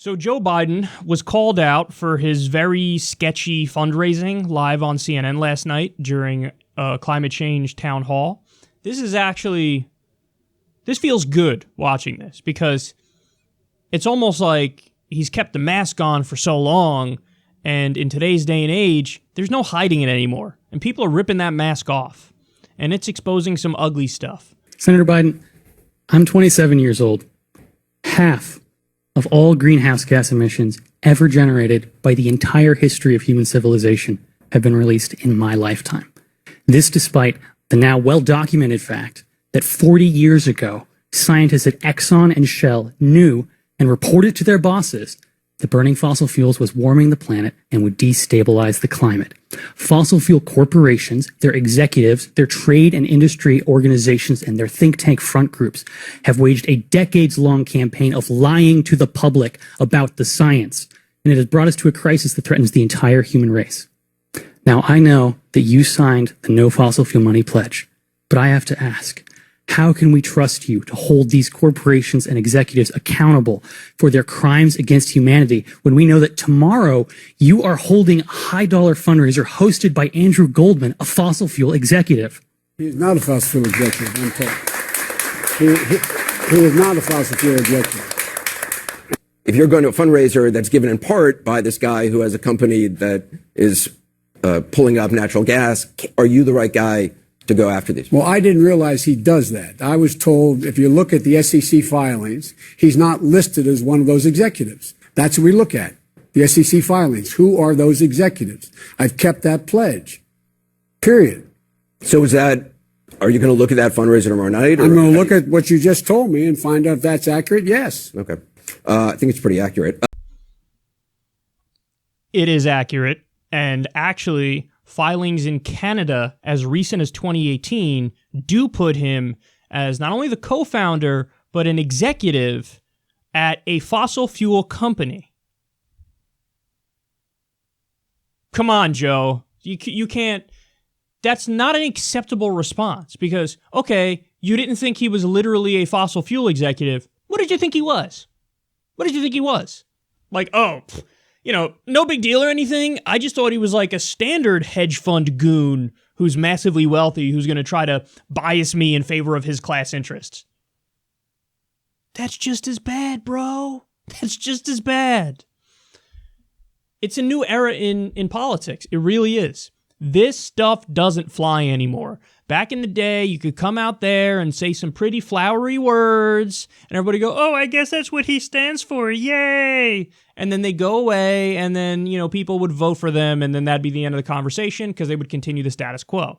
So Joe Biden was called out for his very sketchy fundraising live on CNN last night during a climate change town hall. This feels good watching this because it's almost like he's kept the mask on for so long, and in today's day and age, there's no hiding it anymore. And people are ripping that mask off, and it's exposing some ugly stuff. Senator Biden, I'm 27 years old. Half of all greenhouse gas emissions ever generated by the entire history of human civilization have been released in my lifetime. This despite the now well-documented fact that 40 years ago, scientists at Exxon and Shell knew and reported to their bosses that burning fossil fuels was warming the planet and would destabilize the climate. Fossil fuel corporations, their executives, their trade and industry organizations, and their think tank front groups have waged a decades-long campaign of lying to the public about the science, and it has brought us to a crisis that threatens the entire human race. Now, I know that you signed the No Fossil Fuel Money Pledge, but I have to ask, how can we trust you to hold these corporations and executives accountable for their crimes against humanity when we know that tomorrow you are holding a high-dollar fundraiser hosted by Andrew Goldman, a fossil fuel executive? He's not a fossil fuel executive, I'm telling you. He is not a fossil fuel executive. If you're going to a fundraiser that's given in part by this guy who has a company that is pulling up natural gas, are you the right guy to go after these? Well, I didn't realize he does that. I was told if you look at the SEC filings, he's not listed as one of those executives. That's what we look at, the SEC filings. Who are those executives? I've kept that pledge, period. So are you going to look at that fundraiser tomorrow night? I'm going to look at what you just told me and find out if that's accurate, yes. Okay. I think it's pretty accurate. It is accurate, and actually filings in Canada as recent as 2018 do put him as not only the co-founder, but an executive at a fossil fuel company. Come on, Joe. You can't... That's not an acceptable response because, okay, you didn't think he was literally a fossil fuel executive. What did you think he was? What did you think he was? Like, no big deal or anything. I just thought he was like a standard hedge fund goon who's massively wealthy, who's going to try to bias me in favor of his class interests. That's just as bad, bro. That's just as bad. It's a new era in politics. It really is. This stuff doesn't fly anymore. Back in the day, you could come out there and say some pretty flowery words, and everybody go, oh, I guess that's what he stands for, yay! And then they go away, and then, people would vote for them, and then that'd be the end of the conversation, because they would continue the status quo.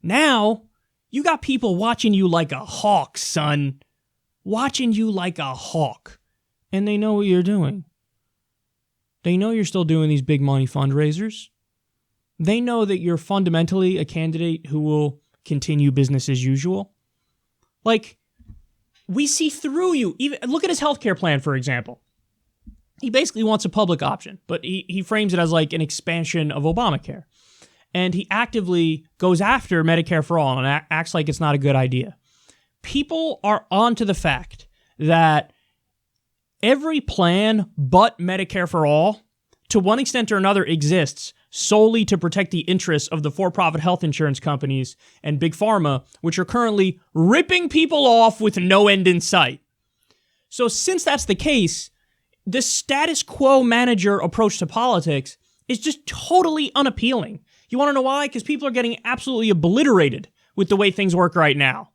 Now, you got people watching you like a hawk, son. Watching you like a hawk. And they know what you're doing. They know you're still doing these big money fundraisers. They know that you're fundamentally a candidate who will continue business as usual. Like, we see through you. Even look at his healthcare plan, for example. He basically wants a public option, but he frames it as like an expansion of Obamacare. And he actively goes after Medicare for all and acts like it's not a good idea. People are onto the fact that every plan but Medicare for all, to one extent or another, exists solely to protect the interests of the for-profit health insurance companies and Big Pharma, which are currently ripping people off with no end in sight. So since that's the case, the status quo manager approach to politics is just totally unappealing. You want to know why? Because people are getting absolutely obliterated with the way things work right now.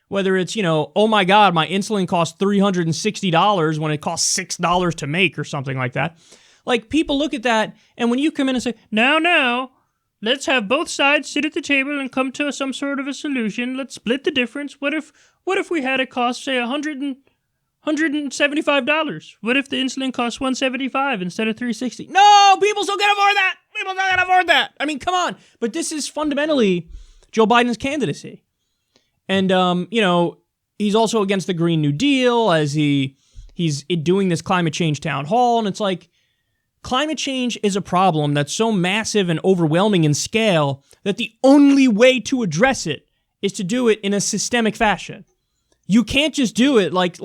Whether it's, oh my God, my insulin costs $360 when it costs $6 to make or something like that. Like, people look at that, and when you come in and say, no, let's have both sides sit at the table and come to some sort of a solution. Let's split the difference. What if we had it cost, say, $175? What if the insulin costs $175 instead of $360? No, people still can't afford that. People still can't afford that. I mean, come on. But this is fundamentally Joe Biden's candidacy. And, he's also against the Green New Deal as he's doing this climate change town hall, and it's like, climate change is a problem that's so massive and overwhelming in scale that the only way to address it is to do it in a systemic fashion. You can't just do it like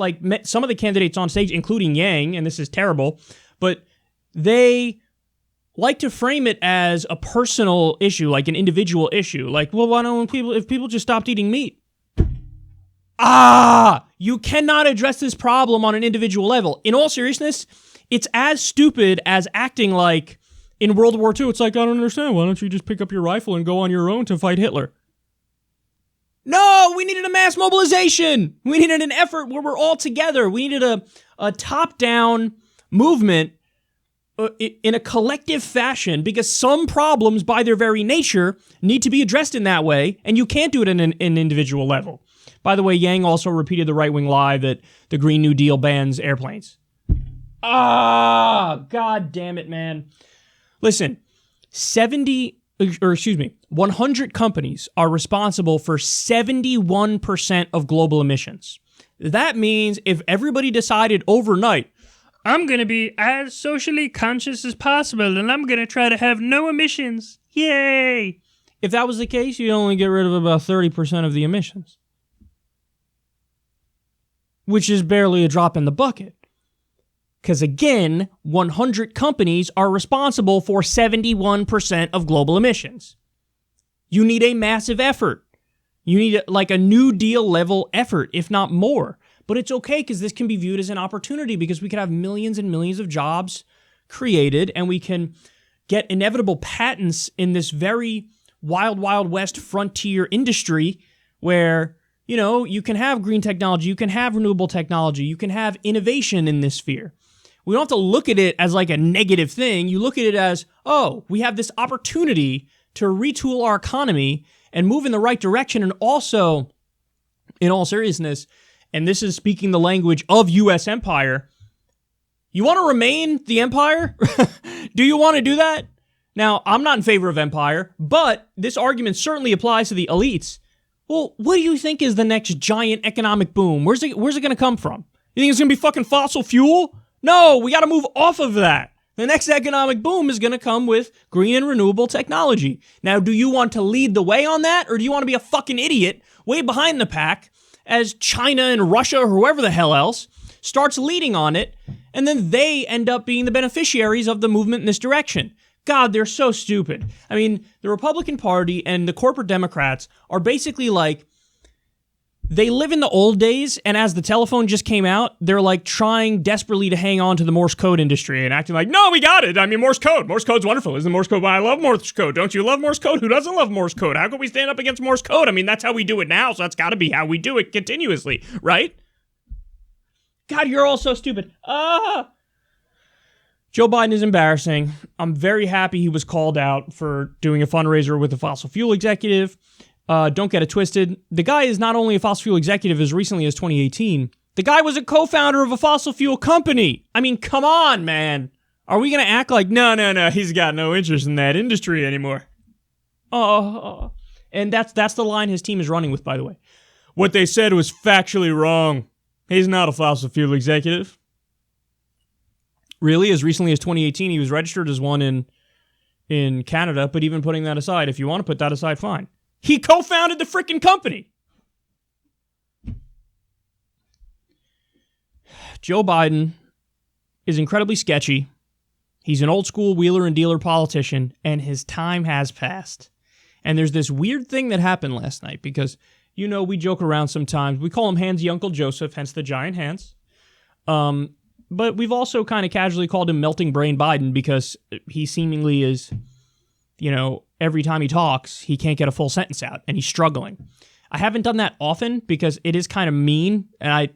some of the candidates on stage, including Yang, and this is terrible, but they like to frame it as a personal issue, like an individual issue. Like, well, why don't if people just stopped eating meat? You cannot address this problem on an individual level. In all seriousness, it's as stupid as acting like in World War II. It's like, I don't understand. Why don't you just pick up your rifle and go on your own to fight Hitler? No, we needed a mass mobilization. We needed an effort where we're all together. We needed a top-down movement in a collective fashion, because some problems by their very nature need to be addressed in that way, and you can't do it in an individual level. By the way, Yang also repeated the right-wing lie that the Green New Deal bans airplanes. God damn it, man. Listen, 100 companies are responsible for 71% of global emissions. That means if everybody decided overnight, I'm going to be as socially conscious as possible, and I'm going to try to have no emissions. Yay! If that was the case, you'd only get rid of about 30% of the emissions, which is barely a drop in the bucket. Because again, 100 companies are responsible for 71% of global emissions. You need a massive effort. You need a New Deal level effort, if not more. But it's okay, because this can be viewed as an opportunity, because we could have millions and millions of jobs created, and we can get inevitable patents in this very wild, wild west frontier industry where, you know, you can have green technology, you can have renewable technology, you can have innovation in this sphere. We don't have to look at it as like a negative thing. You look at it as, oh, we have this opportunity to retool our economy and move in the right direction. And also, in all seriousness, and this is speaking the language of U.S. empire, you want to remain the empire? Do you want to do that? Now, I'm not in favor of empire, but this argument certainly applies to the elites. Well, what do you think is the next giant economic boom? Where's it going to come from? You think it's going to be fucking fossil fuel? No, we got to move off of that. The next economic boom is going to come with green and renewable technology. Now, do you want to lead the way on that, or do you want to be a fucking idiot way behind the pack as China and Russia or whoever the hell else starts leading on it, and then they end up being the beneficiaries of the movement in this direction? God, they're so stupid. I mean, the Republican Party and the corporate Democrats are basically like, they live in the old days, and as the telephone just came out, they're like trying desperately to hang on to the Morse code industry and acting like, no, we got it. I mean, Morse code. Morse code's wonderful. Isn't Morse code? I love Morse code. Don't you love Morse code? Who doesn't love Morse code? How could we stand up against Morse code? I mean, that's how we do it now, so that's got to be how we do it continuously, right? God, you're all so stupid. Joe Biden is embarrassing. I'm very happy he was called out for doing a fundraiser with a fossil fuel executive. Don't get it twisted. The guy is not only a fossil fuel executive as recently as 2018, the guy was a co-founder of a fossil fuel company. I mean, come on, man. Are we going to act like, no, he's got no interest in that industry anymore? And that's the line his team is running with, by the way. What they said was factually wrong. He's not a fossil fuel executive. Really, as recently as 2018, he was registered as one in Canada, but even putting that aside, if you want to put that aside, fine. He co-founded the freaking company. Joe Biden is incredibly sketchy. He's an old school wheeler and dealer politician, and his time has passed. And there's this weird thing that happened last night because, you know, we joke around sometimes. We call him Handsy Uncle Joseph, hence the giant hands. But we've also kind of casually called him Melting Brain Biden because he seemingly is, you know, every time he talks, he can't get a full sentence out, and he's struggling. I haven't done that often because it is kind of mean, and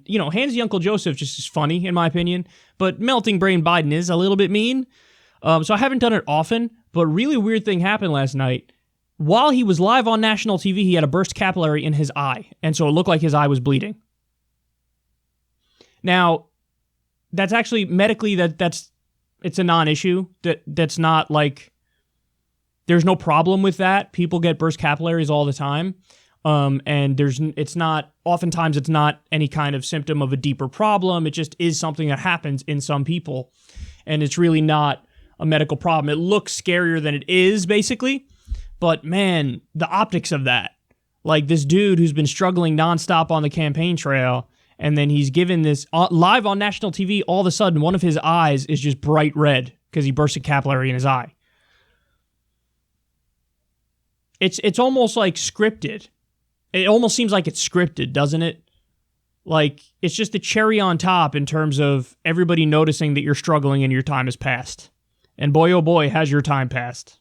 you know, Handsy Uncle Joseph just is funny in my opinion, but Melting Brain Biden is a little bit mean. So I haven't done it often, but a really weird thing happened last night. While he was live on national TV, he had a burst capillary in his eye, and so it looked like his eye was bleeding. Now, that's actually medically it's a non-issue. That's not like, there's no problem with that. People get burst capillaries all the time. And oftentimes it's not any kind of symptom of a deeper problem. It just is something that happens in some people. And it's really not a medical problem. It looks scarier than it is, basically. But man, the optics of that Like this dude who's been struggling nonstop on the campaign trail, and then he's given this live on national TV. All of a sudden, one of his eyes is just bright red because he burst a capillary in his eye. It's almost like scripted. It almost seems like it's scripted, doesn't it? Like, it's just the cherry on top in terms of everybody noticing that you're struggling and your time has passed. And boy, oh boy, has your time passed.